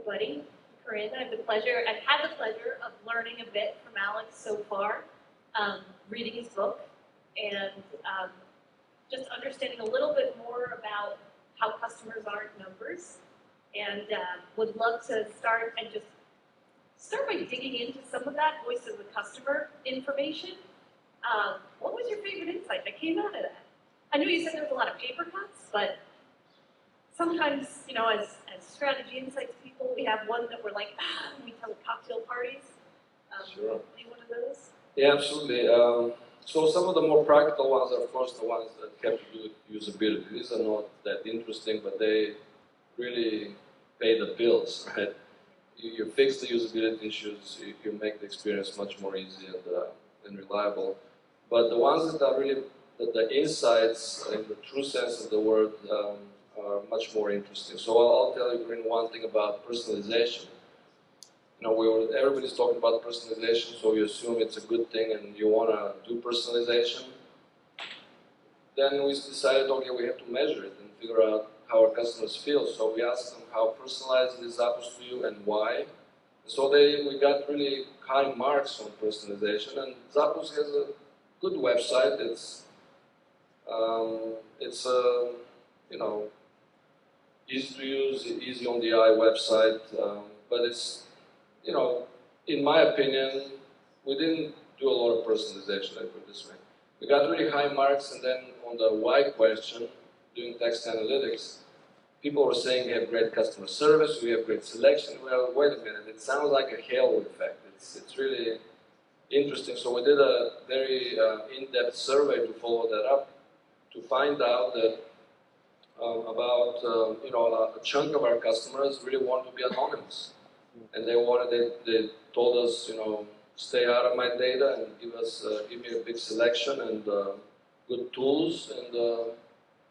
everybody. Corinne, I've had the pleasure of learning a bit from Alex so far, reading his book, and just understanding a little bit more about how customers aren't numbers, and would love to start by digging into some of that voice of the customer information. What was your favorite insight that came out of that? I know you said there was a lot of paper cuts, but sometimes, you know, as strategy insights people, we have one that we're like, we tell at cocktail parties. Sure. Any one of those? Yeah, absolutely. So some of the more practical ones are, of course, the ones that have to do with usability. These are not that interesting, but they really pay the bills, right? You fix the usability issues, you make the experience much more easy and reliable. But the ones that are really the insights, in the true sense of the word, are much more interesting. So I'll tell you, Corinne, one thing about personalization. You know, everybody's talking about personalization, so you assume it's a good thing and you want to do personalization. Then we decided, okay, we have to measure it and figure out how our customers feel. So we asked them how personalized is Zappos to you and why. So we got really high marks on personalization, and Zappos has a good website. It's you know, easy to use, easy on the eye website, but it's, you know, in my opinion, we didn't do a lot of personalization, I put it this way. We got really high marks, and then on the why question, doing text analytics, people were saying we have great customer service, we have great selection. Well, wait a minute, it sounds like a halo effect. It's really interesting. So we did a very in-depth survey to follow that up, to find out that about you know, a chunk of our customers really want to be anonymous, and they told us, you know, stay out of my data and give me a big selection and good tools, and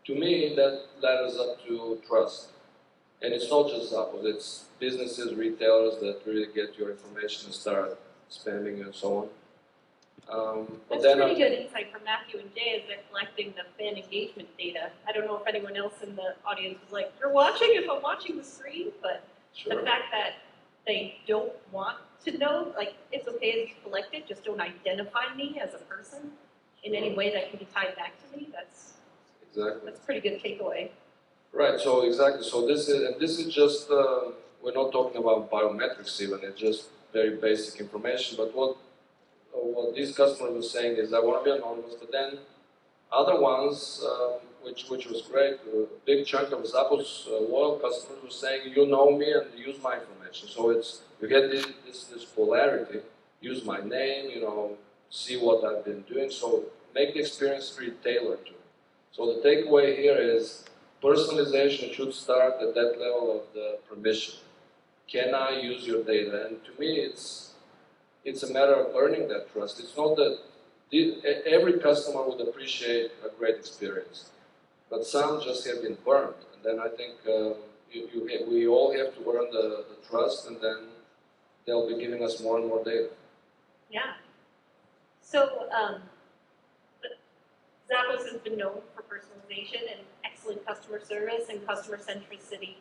to me that ladders up to trust. And it's not just Zappos, it's businesses, retailers that really get your information and start spamming you and so on. That's pretty good insight from Matthew and Jay as they're collecting the fan engagement data. I don't know if anyone else in the audience was like, you're watching if I'm watching the screen, but sure. The fact that they don't want to know, like, it's okay as you collect it, just don't identify me as a person in any way that can be tied back to me, that's a pretty good takeaway. Right, so exactly, so this is just, we're not talking about biometrics even, it's just very basic information, but what these customers were saying is, I want to be anonymous, but then other ones, which was great, a big chunk of Zappos loyal customers were saying, you know me and use my information. So you get this polarity, use my name, you know, see what I've been doing, so make the experience really tailored to it. So the takeaway here is, personalization should start at that level of the permission. Can I use your data? And to me, it's a matter of earning that trust. It's not that every customer would appreciate a great experience, but some just have been burned. And then I think we all have to earn the trust, and then they'll be giving us more and more data. Yeah. So Zappos has been known for personalization and excellent customer service and customer centricity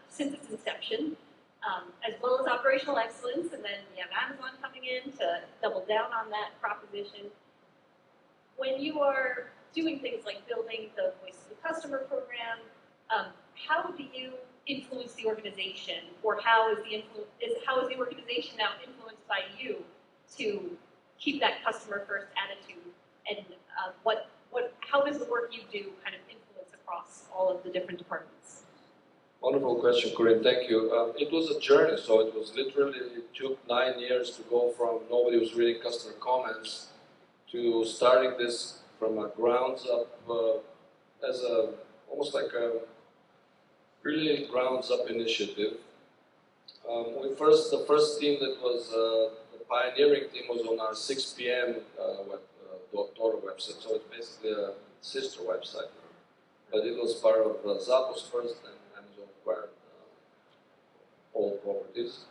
since its inception. As well as operational excellence, and then we have Amazon coming in to double down on that proposition. When you are doing things like building the Voice of the Customer program, how do you influence the organization, or how is the organization now influenced by you to keep that customer first attitude, and how does the work you do kind of influence across all of the different departments? Wonderful question, Corinne, thank you. It was a journey, so it took 9 years to go from nobody was reading customer comments to starting this from a grounds up as almost like a really grounds up initiative. The first team that was the pioneering team was on our 6 p.m. Daughter website, so it's basically a sister website now. But it was part of Zappos first, and acquired all properties.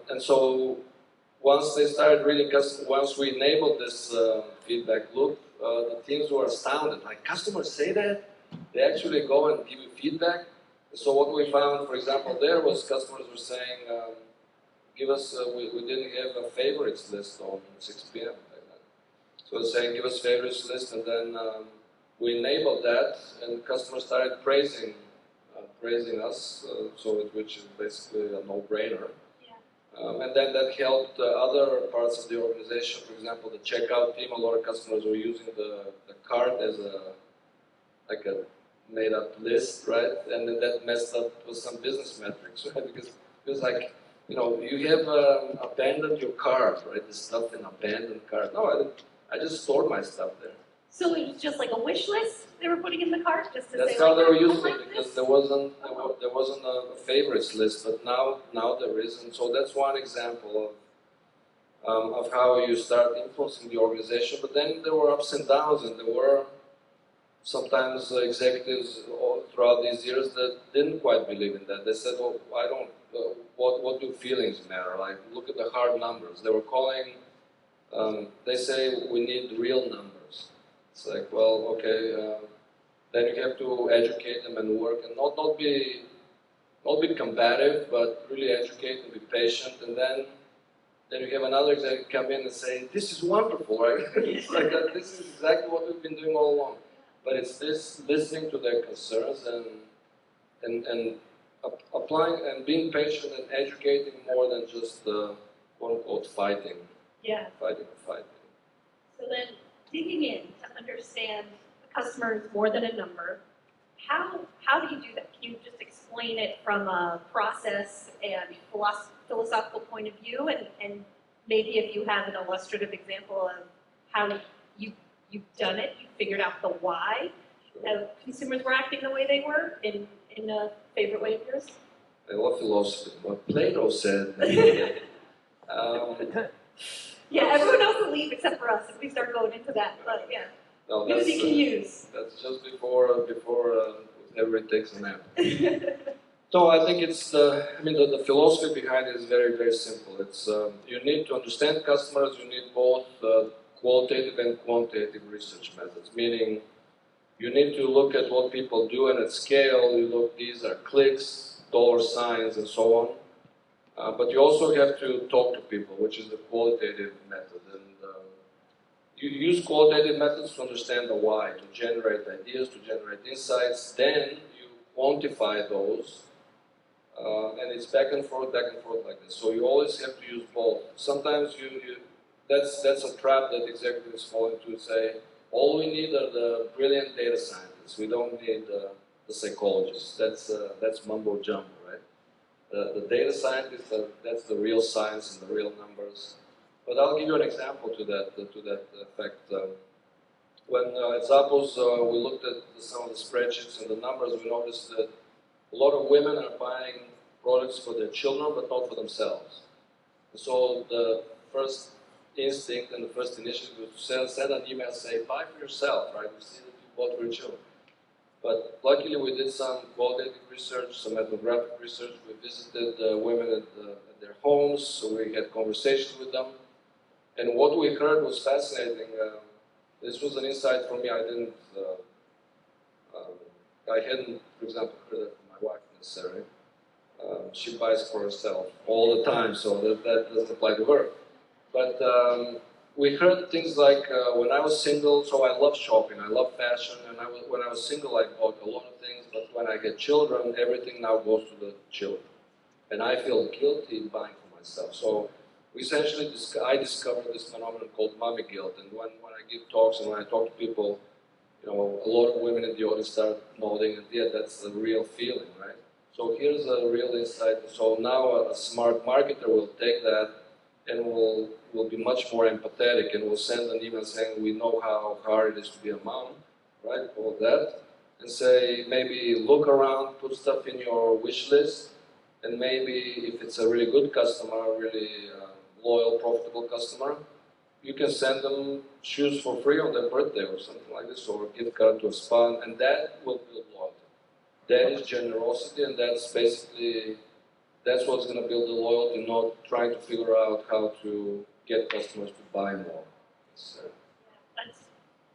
And so once they started reading once we enabled this feedback loop, the teams were astounded. Like, customers say that? They actually go and give you feedback? So what we found, for example, there was customers were saying, give us, we didn't have a favorites list on 6 p.m. like that. So they're saying, give us favorites list, and then we enabled that, and customers started praising us, which is basically a no-brainer. And then that helped other parts of the organization. For example, the checkout team, a lot of customers were using the cart as like a made-up list, right? And then that messed up with some business metrics, right? Because it was like, you know, you have abandoned your cart, right? The stuff in abandoned cart. No, I just stored my stuff there. So it was just like a wish list they were putting in the cart, just to That's say, how like, they were I using like it, because this? there wasn't a favorites list, but now there is, and so that's one example of how you start influencing the organization. But then there were ups and downs, and there were sometimes executives all throughout these years that didn't quite believe in that. They said, "Well, I don't. What do feelings matter? Like, look at the hard numbers." They were calling. They say we need real numbers. It's like, well, okay. Then you have to educate them and work, and not be combative, but really educate and be patient. And then you have another executive come in and say, "This is wonderful, right?" It's like that. This is exactly what we've been doing all along. But it's this listening to their concerns and applying and being patient and educating more than just quote unquote fighting. Yeah. Fighting. So then, digging in to understand the customer is more than a number, how do you do that? Can you just explain it from a process and philosophical point of view, and maybe if you have an illustrative example of how you've done it, you figured out the why, Sure. Consumers were acting the way they were in a favorite way of yours? I love philosophy. What Plato said. Yeah, everyone else will leave except for us if we start going into that, but yeah. No, News you can use. That's just before everybody takes a nap. So I think it's the philosophy behind it is very, very simple. It's you need to understand customers. You need both qualitative and quantitative research methods. Meaning, you need to look at what people do, and at scale, you look. These are clicks, dollar signs, and so on. But you also have to talk to people, which is the qualitative method. And you use qualitative methods to understand the why, to generate ideas, to generate insights. Then you quantify those, and it's back and forth like this. So you always have to use both. Sometimes that's a trap that executives fall into. Say, all we need are the brilliant data scientists. We don't need the psychologists. That's mumbo jumbo, right? The data scientists, that's the real science and the real numbers. But I'll give you an example to that effect. When at Zappos we looked at some of the spreadsheets and the numbers, we noticed that a lot of women are buying products for their children, but not for themselves. So the first instinct and the first initiative was to send an email saying, "Buy for yourself," right? We see that you bought for your children. But luckily we did some qualitative research, some ethnographic research. We visited women at their homes, so we had conversations with them. And what we heard was fascinating. This was an insight for me. I hadn't, for example, heard that from my wife necessarily. She buys for herself all the time, so that doesn't apply to her. But we heard things like when I was single, so I love shopping, I love fashion, and when I was single, I bought a lot of things. But when I get children, everything now goes to the children, and I feel guilty buying for myself. So essentially, I discovered this phenomenon called mommy guilt. And when I give talks and when I talk to people, a lot of women in the audience start nodding, and yeah, that's the real feeling, right? So here's a real insight. So now a smart marketer will take that and will be much more empathetic, and will send an email saying, "We know how hard it is to be a mom," right? All that, and say, maybe look around, put stuff in your wish list, and maybe if it's a really good customer, really loyal, profitable customer, you can send them shoes for free on their birthday or something like this, or a gift card to a spa, and that will build loyalty. That is generosity, and that's what's going to build the loyalty, not trying to figure out how to get customers to buy more. So. That's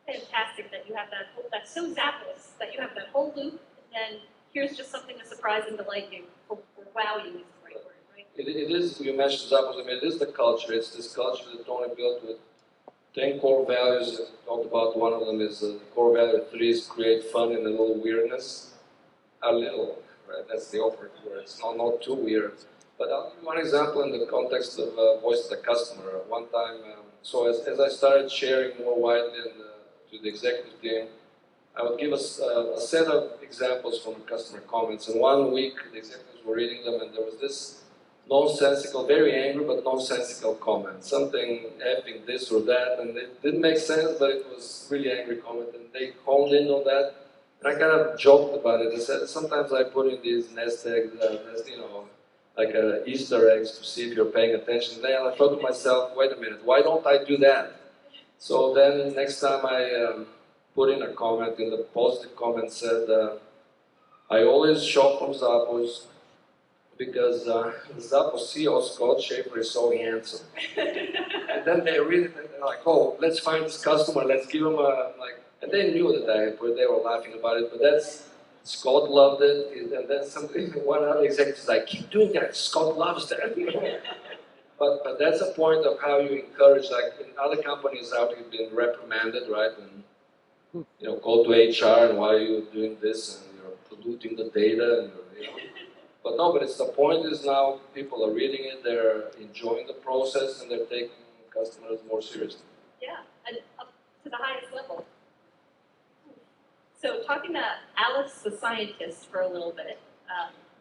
fantastic that you have that. That's so Zappos that you have that whole loop, and then here's just something to surprise and delight you, or wow you is the right word, right? It is, you mentioned Zappos, I mean, it is the culture. It's this culture that Tony built with 10 core values. I talked about one of them is core value 3 is create fun and a little weirdness. A little, right? That's the operative word. It's not too weird. But I'll give you one example in the context of voice of the customer. One time, so as I started sharing more widely to the executive team, I would give us a set of examples from customer comments. And one week, the executives were reading them, and there was this nonsensical, very angry, but nonsensical comment. Something effing this or that, and it didn't make sense, but it was really angry comment, and they honed in on that. And I kind of joked about it. I said, sometimes I put in these nest eggs, like Easter eggs to see if you're paying attention. Then I thought to myself, wait a minute, why don't I do that? So then next time I put in a comment, in the positive comment said, I always shop from Zappos because the Zappos CEO, Scott Schaefer, is so handsome. And then they read it and they're like, oh, let's find this customer, let's give him a, like, and they knew that they were laughing about it, but that's, Scott loved it, and then one other executive is like, keep doing that, Scott loves that. But that's a point of how you encourage, like in other companies out, you've been reprimanded, right? And go to HR and why are you doing this and you're polluting the data and But no, but it's the point is now people are reading it, they're enjoying the process and they're taking customers more seriously. Yeah, and up to the highest level. So talking to Alex, the scientist, for a little bit,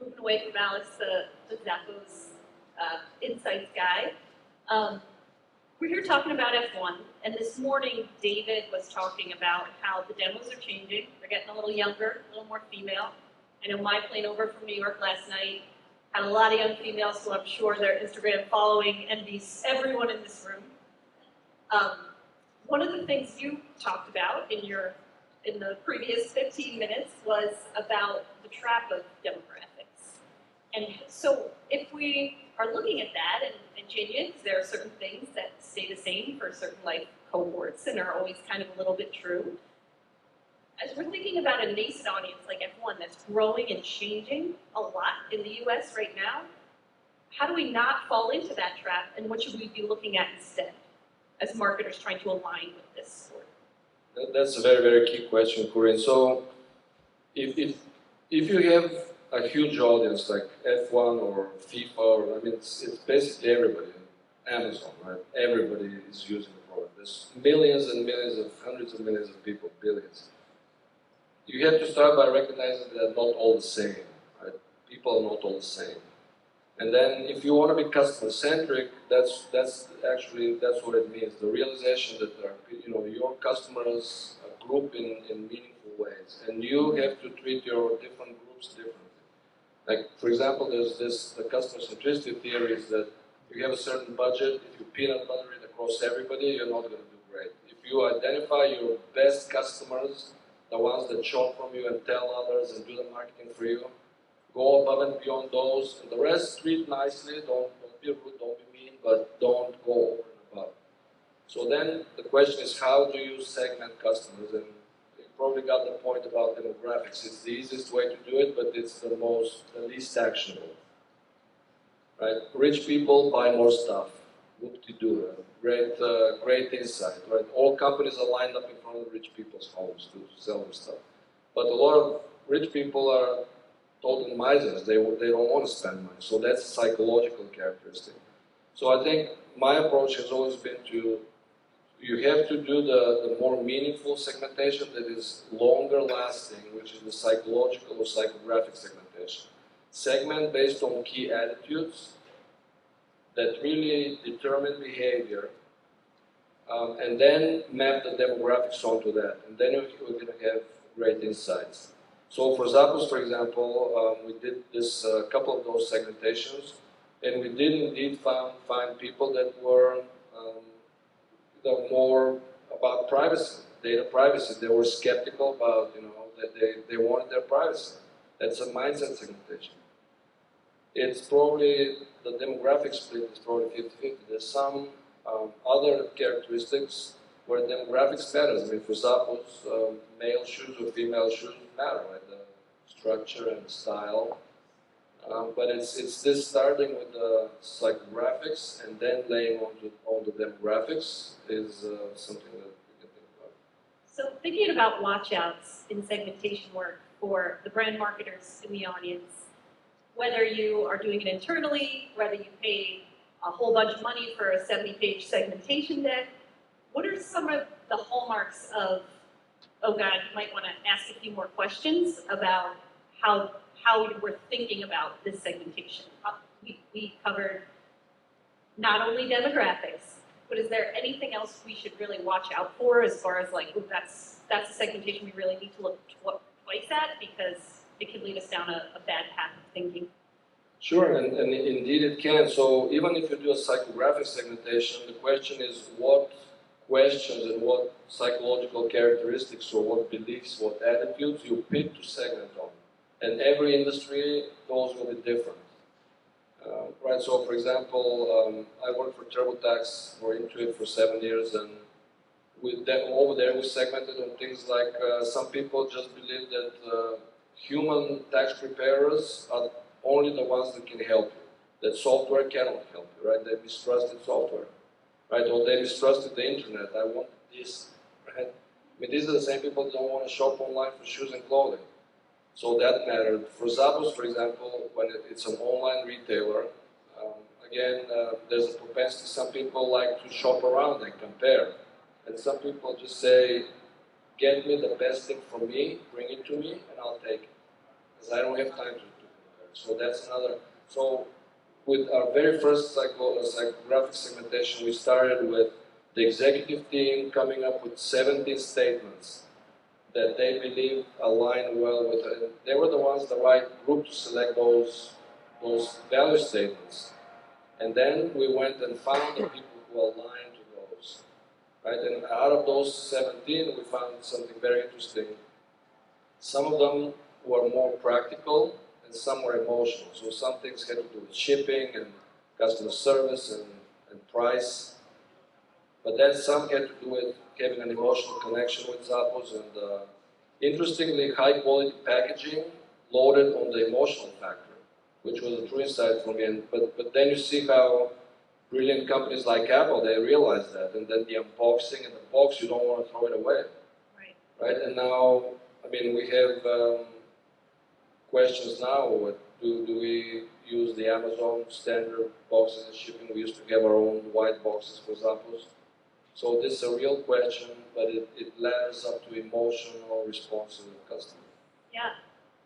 moving away from Alex, the Zappos insights guy. We're here talking about F1, and this morning David was talking about how the demos are changing. They're getting a little younger, a little more female. I know my plane over from New York last night had a lot of young females, so I'm sure their Instagram following envies everyone in this room. One of the things you talked about in the previous 15 minutes was about the trap of demographics. And so if we are looking at that and changing it, because there are certain things that stay the same for certain life cohorts and are always kind of a little bit true. As we're thinking about a nascent audience like F1 that's growing and changing a lot in the US right now, how do we not fall into that trap, and what should we be looking at instead as marketers trying to align with this sport? That's a very, very key question, Corinne. So if you have a huge audience like F1 or FIFA, or, I mean, it's basically everybody. Amazon, right? Everybody is using the product. There's millions and millions of, hundreds of millions of people, billions. You have to start by recognizing that they're not all the same, right? People are not all the same. And then if you want to be customer-centric, that's what it means. The realization that there are, your customers group in meaningful ways. And you have to treat your different groups differently. Like, for example, there's the customer centricity theory is that you have a certain budget. If you peanut butter it across everybody, you're not going to do great. If you identify your best customers, the ones that shop from you and tell others and do the marketing for you, go above and beyond those, and the rest treat nicely, don't be rude, don't be mean, but don't go over and above. So then the question is, how do you segment customers? And you probably got the point about demographics. It's the easiest way to do it, but it's the least actionable. Right? Rich people buy more stuff. Whoop-de-doo. Great insight. Right? All companies are lined up in front of rich people's homes to sell their stuff. But a lot of rich people are total misers. They don't want to spend money. So that's a psychological characteristic. So I think my approach has always been you have to do the more meaningful segmentation that is longer lasting, which is the psychological or psychographic segmentation. Segment based on key attitudes that really determine behavior, and then map the demographics onto that. And then we're going to have great insights. So for Zappos, for example, we did this couple of those segmentations, and we did indeed find people that were more about privacy, data privacy. They were skeptical about, that they wanted their privacy. That's a mindset segmentation. It's probably, the demographic split is probably 50-50. There's some other characteristics where demographics matters. I mean, for Zappos, male shoes or female shoes matter, right? The structure and style. But it's this starting with the psychographics and then laying on the demographics is something that we can think about. So thinking about watch-outs in segmentation work for the brand marketers in the audience, whether you are doing it internally, whether you pay a whole bunch of money for a 70-page segmentation deck, what are some of the hallmarks of, oh God, you might want to ask a few more questions about how we're thinking about this segmentation. We covered not only demographics, but is there anything else we should really watch out for as far as like, oh, that's a segmentation we really need to look twice at because it could lead us down a bad path of thinking? Sure, and indeed it can. So even if you do a psychographic segmentation, the question is what questions and what psychological characteristics or what beliefs, what attitudes you pick to segment on. And every industry, those will be different. Right, so for example, I worked for TurboTax, we're into it for 7 years, and with them, over there we segmented on things like some people just believe that human tax preparers are only the ones that can help you, that software cannot help you, right? They mistrusted software, right? Or they mistrusted the internet. I want this, right? I mean, these are the same people that don't want to shop online for shoes and clothing. So that mattered. For Zappos, for example, when it's an online retailer, again, there's a propensity, some people like to shop around and compare. And some people just say, get me the best thing for me, bring it to me, and I'll take it. Because I don't have time to compare. So that's another. So with our very first psychographic segmentation, we started with the executive team coming up with 17 statements that they believe align well with it. They were the ones, the right group to select those value statements. And then we went and found the people who aligned to those. Right? And out of those 17, we found something very interesting. Some of them were more practical and some were emotional. So some things had to do with shipping and customer service and price. But then some had to do with having an emotional connection with Zappos and interestingly, high quality packaging loaded on the emotional factor, which was a true insight for me. But then you see how brilliant companies like Apple, they realize that. And then the unboxing and the box, you don't want to throw it away. Right? And now, I mean, we have questions now. Do we use the Amazon standard boxes and shipping? We used to have our own white boxes for Zappos. So this is a real question, but it ladders up to emotional response to the customer. Yeah,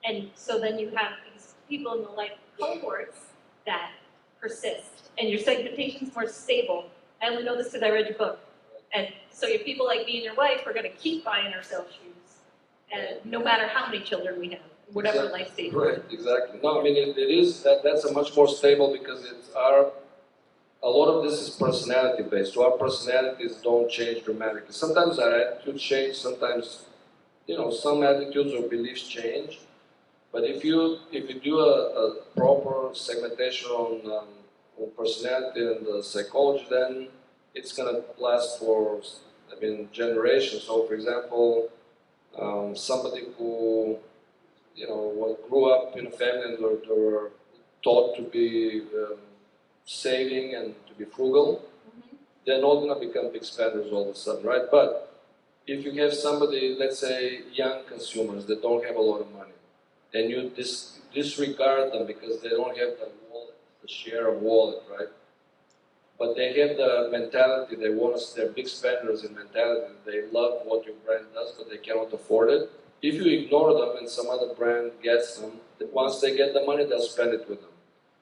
and so then you have these people in the life cohorts that persist, and your segmentation's more stable. I only know this because I read your book. And so your people like me and your wife are going to keep buying ourselves shoes, and no matter how many children we have, whatever life stage. Right, exactly. No, I mean, it is, that's a much more stable because a lot of this is personality based, so our personalities don't change dramatically. Sometimes our attitudes change, sometimes, you know, some attitudes or beliefs change. But if you do a proper segmentation on personality and psychology, then it's going to last for, I mean, generations. So, for example, somebody who, you know, grew up in a family and were taught to be saving and to be frugal, they're not going to become big spenders all of a sudden, right? But if you have somebody, let's say young consumers that don't have a lot of money, and you disregard them because they don't have the wallet, the share of wallet, right? But they have the mentality, they're big spenders in mentality, they love what your brand does, but they cannot afford it. If you ignore them and some other brand gets them, once they get the money, they'll spend it with them.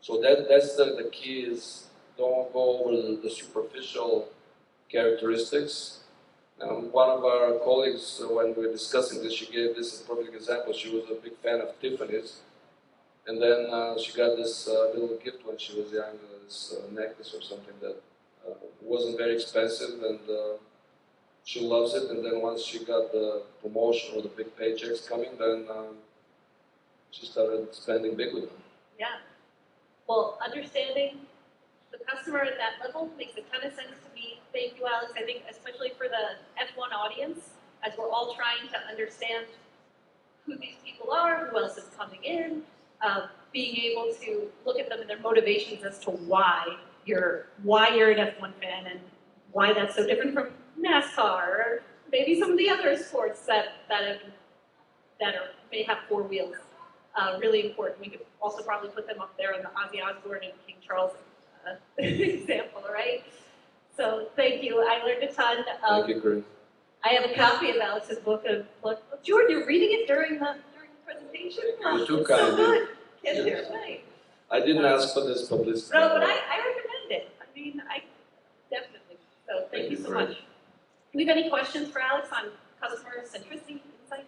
So that's the key is don't go over the superficial characteristics. One of our colleagues, when we were discussing this, she gave this perfect example. She was a big fan of Tiffany's. And then she got this little gift when she was young, this necklace or something that wasn't very expensive, and she loves it. And then once she got the promotion or the big paychecks coming, then she started spending big with them. Yeah. Well, understanding the customer at that level makes a ton of sense to me. Thank you, Alex. I think especially for the F1 audience, as we're all trying to understand who these people are, who else is coming in, being able to look at them and their motivations as to why you're an F1 fan and why that's so different from NASCAR or maybe some of the other sports that may have four wheels. Really important. We could also probably put them up there in the Ozzy Osbourne and King Charles example, right? So thank you. I learned a ton. Thank you, Corinne. I have a copy of Alex's book. Jordan, you're reading it during the presentation? You're too It's kind. so good. Get Yes. there, right. I didn't ask for this publicity. No, but I recommend it. I mean, I definitely. So thank you so much. Do we have any questions for Alex on customer centricity insight?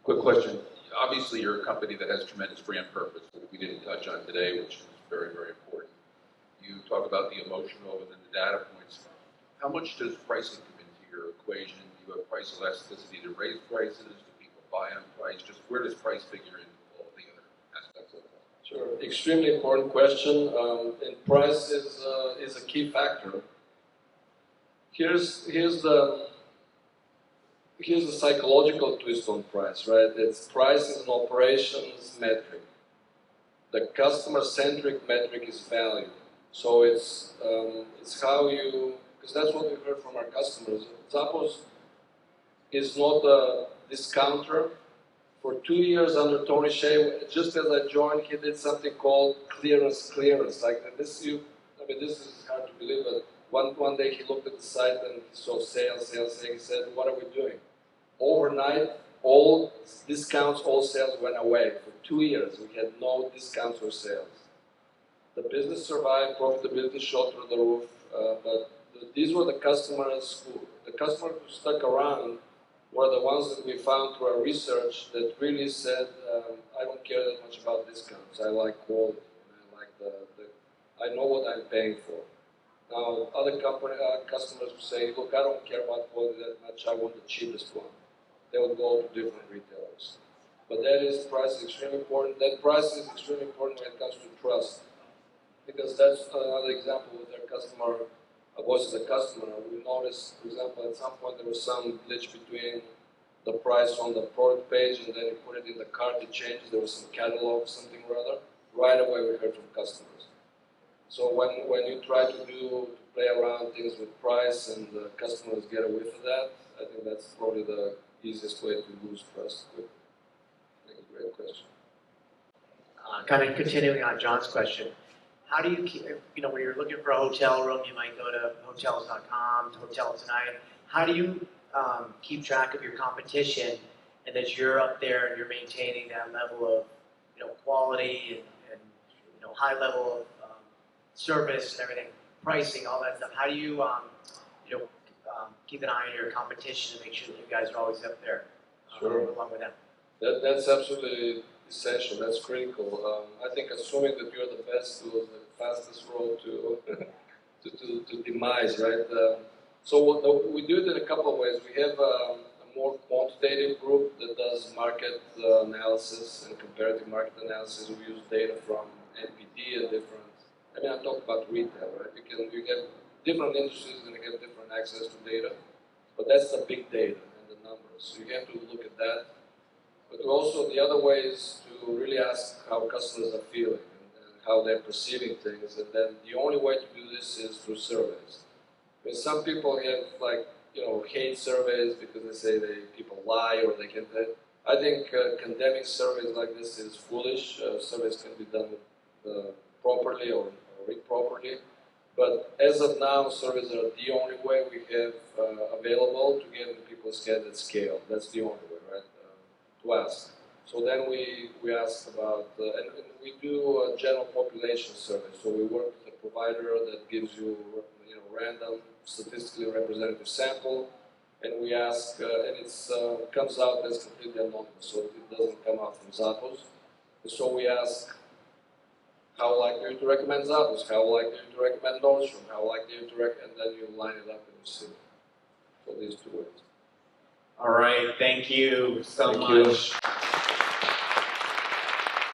Quick question. Obviously, you're a company that has tremendous brand purpose that we didn't touch on today, which is very, very important. You talk about the emotional and then the data points. How much does pricing come into your equation? Do you have price elasticity to raise prices? Do people buy on price? Just where does price figure into all the other aspects of it? Sure. Extremely important question. And price is a key factor. Here's the psychological twist on price, right? It's price is an operations metric. The customer-centric metric is value. So it's how you, because that's what we heard from our customers. Zappos is not a discounter. For 2 years under Tony Shea, just as I joined, he did something called clearance. Like this, this is hard to believe, but one day he looked at the site and he saw sales. He said, "What are we doing?" Overnight, all discounts, all sales went away. For 2 years, we had no discounts or sales. The business survived, profitability shot through the roof, but these were the customers who stuck around were the ones that we found through our research that really said, I don't care that much about discounts. I like quality. I know what I'm paying for. Now, other customers would say, look, I don't care about quality that much. I want the cheapest one. They would go to different retailers. But price is extremely important. That price is extremely important when it comes to trust. Because that's another example with our customer, voice of the customer. We noticed, for example, at some point there was some glitch between the price on the product page and then you put it in the cart, it changes, there was some catalog, something or other. Right away we heard from customers. So when you try to play around things with price and the customers get a whiff of that, I think that's probably the easiest way to lose trust. I think a great question. Kind of continuing on John's question, how do you keep, when you're looking for a hotel room, you might go to hotels.com, Hotel Tonight. How do you keep track of your competition and that you're up there and you're maintaining that level of quality and high level of service and everything, pricing, all that stuff? How do you keep an eye on your competition and make sure that you guys are always up there along with them? That's absolutely essential. That's critical. I think assuming that you're the best is the fastest road to demise, right? So we do it in a couple of ways. We have a more quantitative group that does market analysis and comparative market analysis. We use data from NPD and different. I'm talking about retail, right? You get different industries and you get different access to data, but that's the big data and the numbers. So you have to look at that. But also the other way is to really ask how customers are feeling and how they're perceiving things. And then the only way to do this is through surveys. Some people have hate surveys because they say people lie or they can. I think condemning surveys like this is foolish. Surveys can be done properly or improperly. But as of now, surveys are the only way we have available to get into people's head at scale. That's the only way, right? To ask. So then we ask about, and we do a general population survey. So we work with a provider that gives you, random, statistically representative sample, and we ask, and it comes out as completely anonymous, so it doesn't come out from Zappos. And so we ask, how likely are you to recommend Zappos? How likely are you to recommend Nordstrom? How likely are you to recommend, and then you line it up and you see. So these two ways. All right, thank you so Thank much. You.